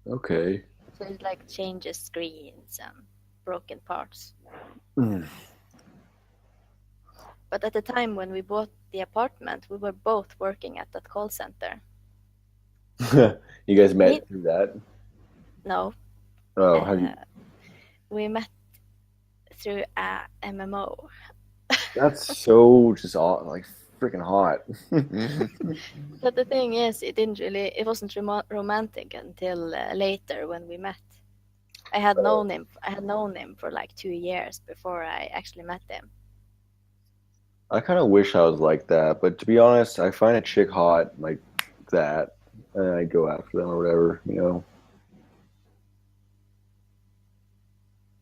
Okay. So it like changes screens and broken parts. Mm. But at the time when we bought the apartment, we were both working at that call center. You guys Me, met through that? no, Oh, have you? uh, we met through a MMO. That's so just like freaking hot. But the thing is, it wasn't romantic until later when we met. I had known him for like 2 years before I actually met him. I kind of wish I was like that, but to be honest, I find a chick hot like that, and I go after them or whatever, you know.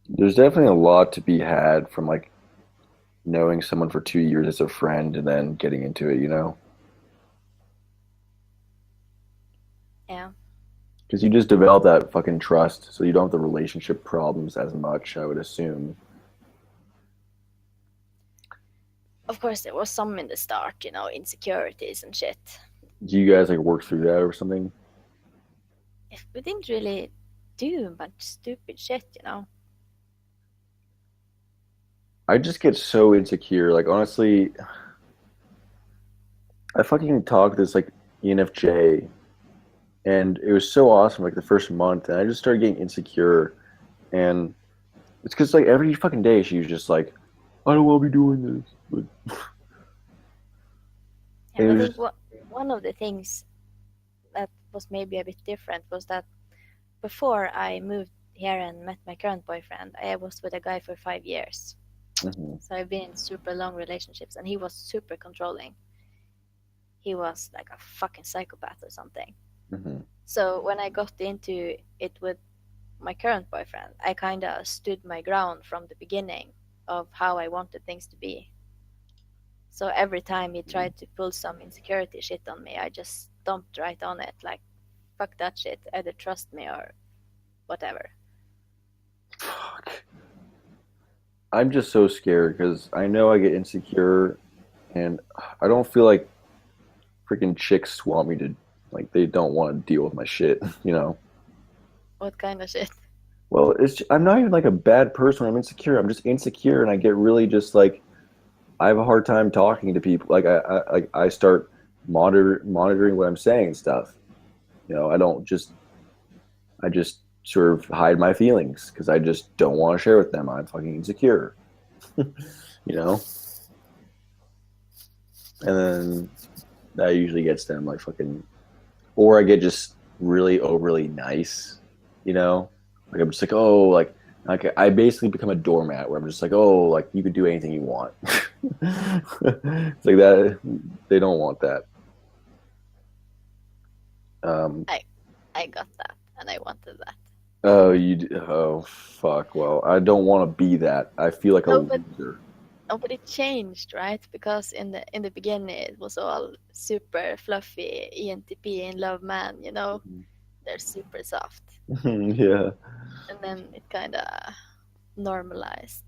There's definitely a lot to be had from like knowing someone for 2 years as a friend and then getting into it, you know. Yeah. Because you just develop that fucking trust, so you don't have the relationship problems as much, I would assume. Of course, there was some in the start, insecurities and shit. Do you guys like work through that or something? If we didn't really do much stupid shit. I just get so insecure. Like honestly, I fucking talked this like ENFJ, and it was so awesome like the first month, and I just started getting insecure, and it's because like every fucking day she was just like, I don't want to be doing this, but it And I was think just one of the things that was maybe a bit different was that before I moved here and met my current boyfriend, I was with a guy for 5 years. mhm, So I've been in super long relationships, and he was super controlling. He was like a fucking psychopath or something. mhm. So when I got into it with my current boyfriend, I kind of stood my ground from the beginning of how I wanted things to be. So every time he tried to pull some insecurity shit on me, I just stomped right on it. Like, fuck that shit. Either trust me or whatever. Fuck. I'm just so scared because I know I get insecure, and I don't feel like freaking chicks want me to like they don't want to deal with my shit, you know. What kind of shit? Well, I'm not even like a bad person when I'm insecure. I'm just insecure, and I get really just like I have a hard time talking to people. Like I start monitoring what I'm saying and stuff. You know, I just sort of hide my feelings because I just don't want to share with them. I'm fucking insecure, you know. And then that usually gets them like fucking, or I get just really overly nice, you know. Like I'm just like, oh, like I basically become a doormat where I'm just like, oh, like you could do anything you want. It's like that. They don't want that. Um, I I got that, and I wanted that. oh, oh, fuck. Well, I don't want to be that. I feel like a No, but loser. no, but it changed, right? Because in the beginning it was all super fluffy ENTP in love man. They're super soft, Yeah. and then it kind of normalized.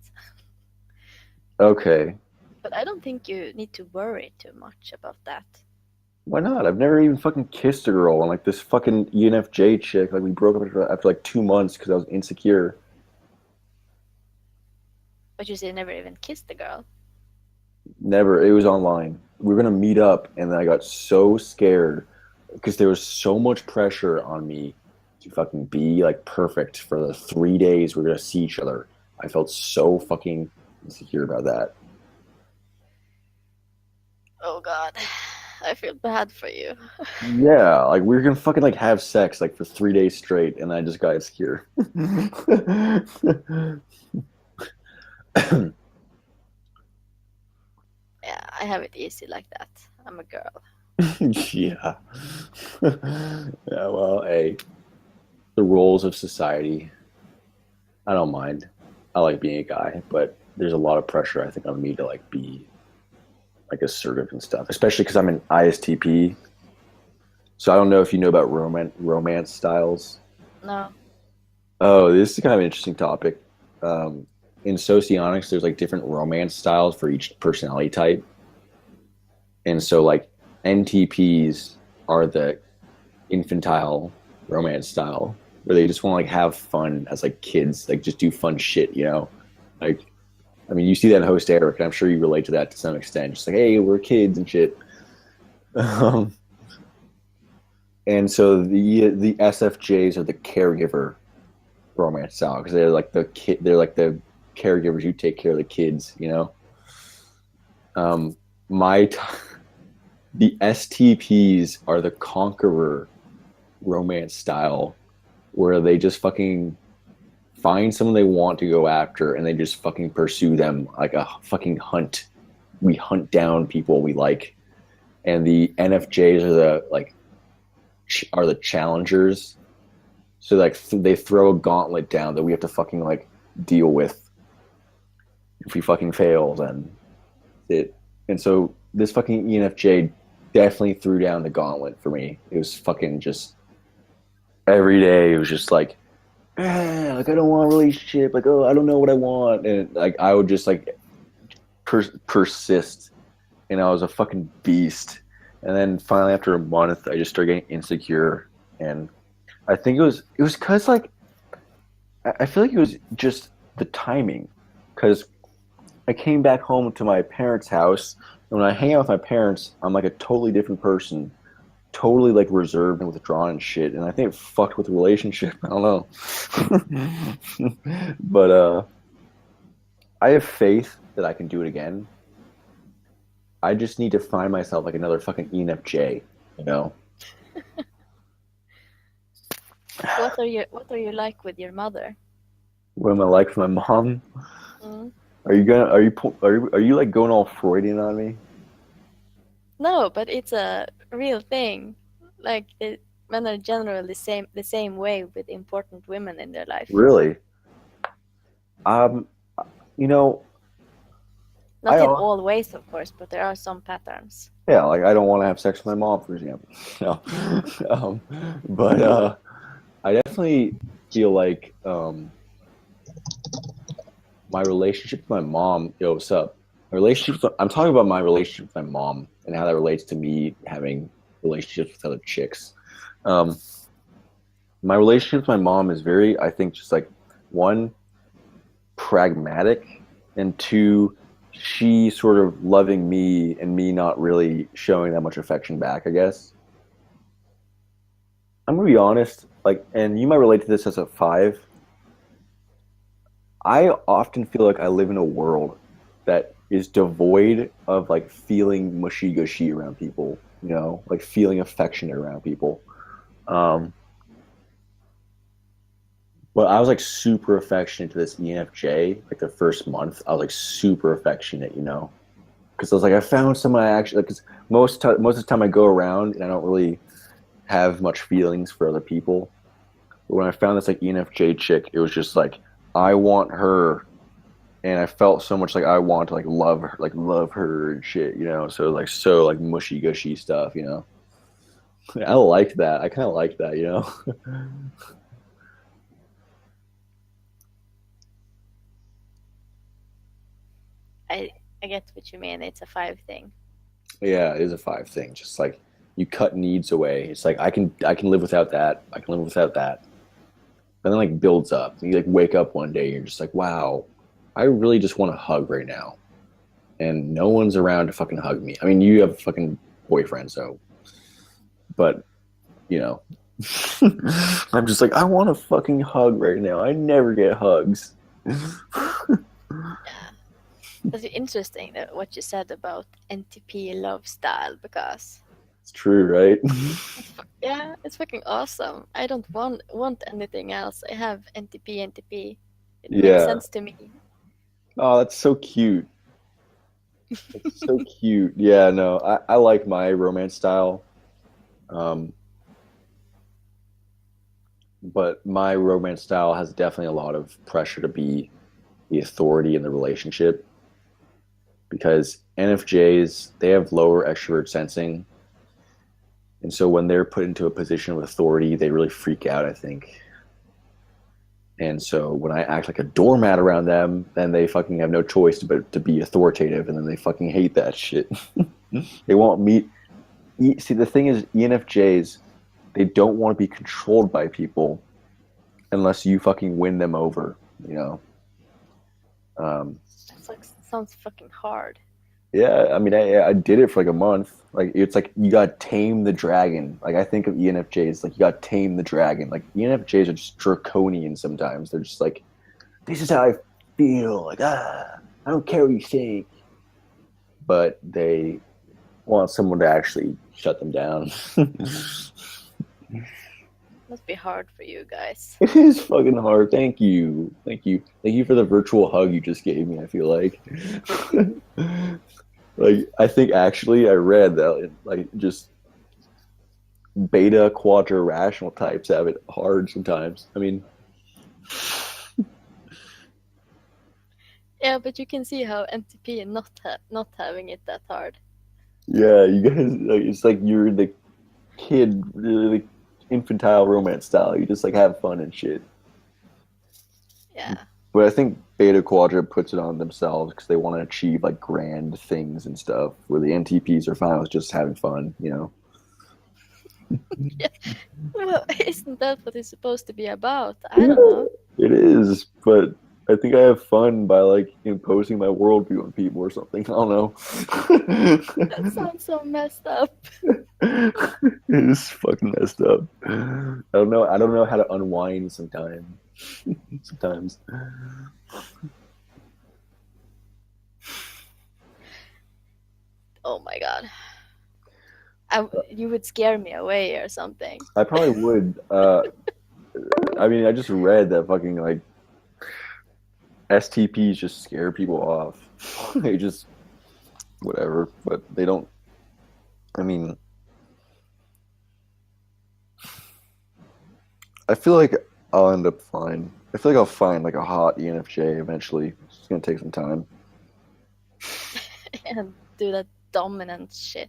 Okay. But I don't think you need to worry too much about that. Why not? I've never even fucking kissed a girl, and like this fucking ENFJ chick, like we broke up after like 2 months because I was insecure. But you say never even kissed a girl. Never. It was online. We were gonna meet up, and then I got so scared because there was so much pressure on me to fucking be like perfect for the 3 days we are gonna see each other. I felt so fucking insecure about that. Oh God, I feel bad for you. Yeah, like we were gonna fucking like have sex like for 3 days straight, and I just got insecure. Yeah, I have it easy like that. I'm a girl. Yeah. Yeah, well, hey, the roles of society. I don't mind. I like being a guy, but there's a lot of pressure I think on me to like be like assertive and stuff, especially because I'm an ISTP. So I don't know if you know about romance styles. No. Oh, this is kind of an interesting topic. Um, in socionics, there's like different romance styles for each personality type, and so like NTPs are the infantile romance style, where they just want to like have fun as like kids, like just do fun shit, Like, I mean, you see that in Host Eric, and I'm sure you relate to that to some extent. Just like, hey, we're kids and shit. Um, and so the SFJs are the caregiver romance style because they're like the kid, they're like the caregivers who take care of the kids. Um, my t- the STPs are the conqueror romance style where they just fucking find someone they want to go after and they just fucking pursue them like a fucking hunt. We hunt down people we like. And the NFJs are the challengers. So like they throw a gauntlet down that we have to fucking like deal with. If we fucking fail, then it. And so this fucking ENFJ definitely threw down the gauntlet for me. It was fucking just every day. It was just like, like I don't want a relationship. Like, oh, I don't know what I want, and like I would just like persist, and I was a fucking beast. And then finally, after a month, I just started getting insecure, and I think it was because like I feel like it was just the timing, because I came back home to my parents' house, and when I hang out with my parents, I'm like a totally different person, totally like reserved and withdrawn and shit. And I think it fucked with the relationship. I don't know, but I have faith that I can do it again. I just need to find myself like another fucking ENFJ, you know. What are you like with your mother? What am I like for my mom? Mm. Are you like going all Freudian on me? No, but it's a real thing. Like men are generally the same way with important women in their life. Really? Um, you know, Not in all ways, of course, but there are some patterns. yeah, like I don't want to have sex with my mom, for example. No, um, but I definitely feel like my relationship with my mom. Yo, what's up? I'm talking about my relationship with my mom and how that relates to me having relationships with other chicks. Um, my relationship with my mom is very, I think, just like one, pragmatic, and two, she sort of loving me and me not really showing that much affection back, I guess. I'm gonna be honest, like, and you might relate to this as a five. I often feel like I live in a world that is devoid of like feeling mushy gushy around people, like feeling affectionate around people. Um, but I was like super affectionate to this ENFJ. Like the first month, I was like super affectionate, because I was like, I found someone I actually like. Because most of the time I go around and I don't really have much feelings for other people. But when I found this like ENFJ chick, it was just like I want her, and I felt so much like I want to love her and shit. So like so like mushy gushy stuff. I like that. I kind of like that. I I get what you mean. It's a five thing. Yeah, it is a five thing. Just like you cut needs away. It's like I can live without that. I can live without that. And then like builds up. You like wake up one day, you're just like, wow, I really just want to hug right now, and no one's around to fucking hug me. I mean, you have a fucking boyfriend, so, but you know, I'm just like, I want a fucking hug right now. I never get hugs. That's interesting that what you said about NTP love style because It's true, right? yeah, it's fucking awesome. I don't want anything else. I have NTP. It makes Yeah. sense to me. Oh, that's so cute. It's so cute. Yeah, no, I like my romance style. Um, but my romance style has definitely a lot of pressure to be the authority in the relationship because NFJs, they have lower extrovert sensing. And so when they're put into a position of authority, they really freak out, I think. And so when I act like a doormat around them, then they fucking have no choice but to be authoritative, and then they fucking hate that shit. They won't meet. See, the thing is, ENFJs, they don't want to be controlled by people. unless you fucking win them over, you know. Um, It's like sounds fucking hard. yeah, I mean, I did it for like a month. Like it's like you got tame the dragon. Like I think of ENFJs like you got tame the dragon. Like ENFJs are just draconian sometimes. They're just like, this is how I feel. Like I don't care what you think, but they want someone to actually shut them down. Must be hard for you guys. It is fucking hard. Thank you. Thank you. Thank you for the virtual hug you just gave me, I feel like. Like I think actually I read that like just beta quadra rational types have it hard sometimes. I mean, Yeah, but you can see how NTP not having it that hard. yeah, you guys like it's like you're the kid, really infantile romance style. You just like have fun and shit. Yeah. But I think Beta Quadra puts it on themselves because they want to achieve like grand things and stuff. Where the NTPs are fine with just having fun, you know. Yeah. Well, isn't that what it's supposed to be about? I don't know. It is, but I think I have fun by like imposing my worldview on people or something. I don't know. That sounds so messed up. It is fucking messed up. I don't know. I don't know how to unwind sometimes. Sometimes. Oh my god. You would scare me away or something. I probably would. I mean, I just read that fucking like STPs just scare people off. They just whatever, but they don't. I mean, I feel like I'll end up fine. I feel like I'll find like a hot ENFJ eventually. It's just gonna take some time. And do that dominant shit.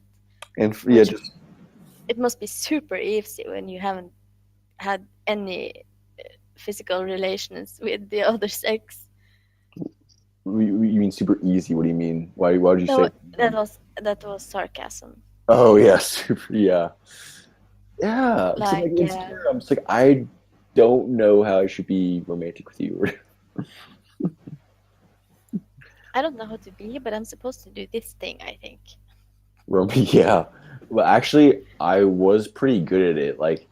And yeah, Which just it must be super easy when you haven't had any physical relations with the other sex. you mean super easy? What do you mean? Why? Why would you No, say? that was sarcasm. Oh yeah, super. Yeah, yeah. Because I'm like Like, insecure. I'm just like I don't know how I should be romantic with you. I don't know how to be, but I'm supposed to do this thing, I think. Yeah. Well, actually, I was pretty good at it. Like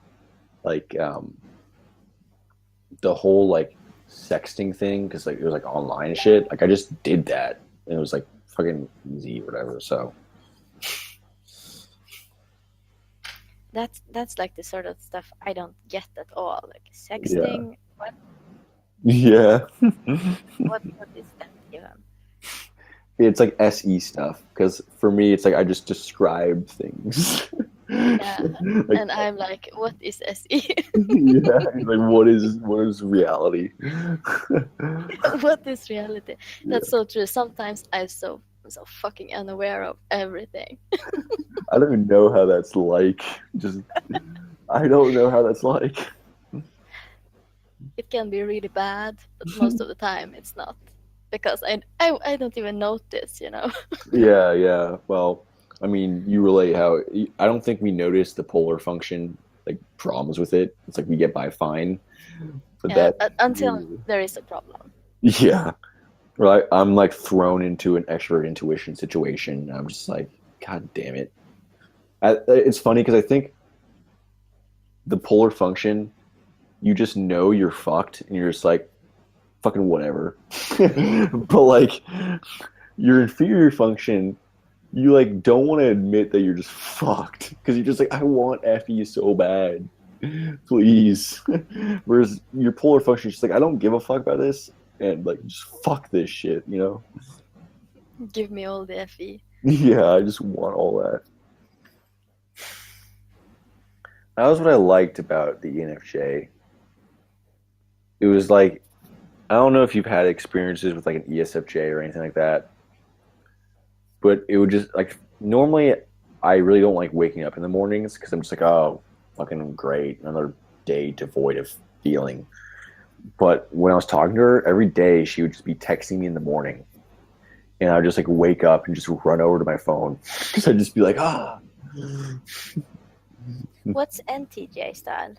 the whole like sexting thing, because like it was like online shit. Like I just did that, and it was like fucking easy, or whatever. So That's like the sort of stuff I don't get at all. Like yeah, sexting. yeah. What is that even? It's like SE stuff. Because for me, it's like I just describe things. Yeah. Like And I'm like, what is SE? yeah, like what is reality? What is reality? That's so true. Sometimes I'm so fucking unaware of everything. I don't even know how that's like. Just I don't know how that's like. It can be really bad, but most of the time it's not. Because I don't even notice, you know. Yeah, yeah. Well, I mean, you relate how I don't think we notice the polar function like problems with it. It's like we get by fine, but Yeah, that until there is a problem. yeah, right. I'm like thrown into an extrovert intuition situation. I'm just like, God damn it. It's funny because I think the polar function, you just know you're fucked, and you're just like, fucking whatever. But like your inferior function, you like don't want to admit that you're just fucked because you're just like, I want FE so bad, please. Whereas your polar function is just like, I don't give a fuck about this, and like just fuck this shit, you know? Give me all the FE. Yeah, I just want all that. That was what I liked about the ENFJ. It was like, I don't know if you've had experiences with like an ESFJ or anything like that, but it would just like normally I really don't like waking up in the mornings because I'm just like, oh, fucking great, another day devoid of feeling. But when I was talking to her every day, she would just be texting me in the morning, and I would just like wake up and just run over to my phone because I'd just be like, ah. What's NTJ style?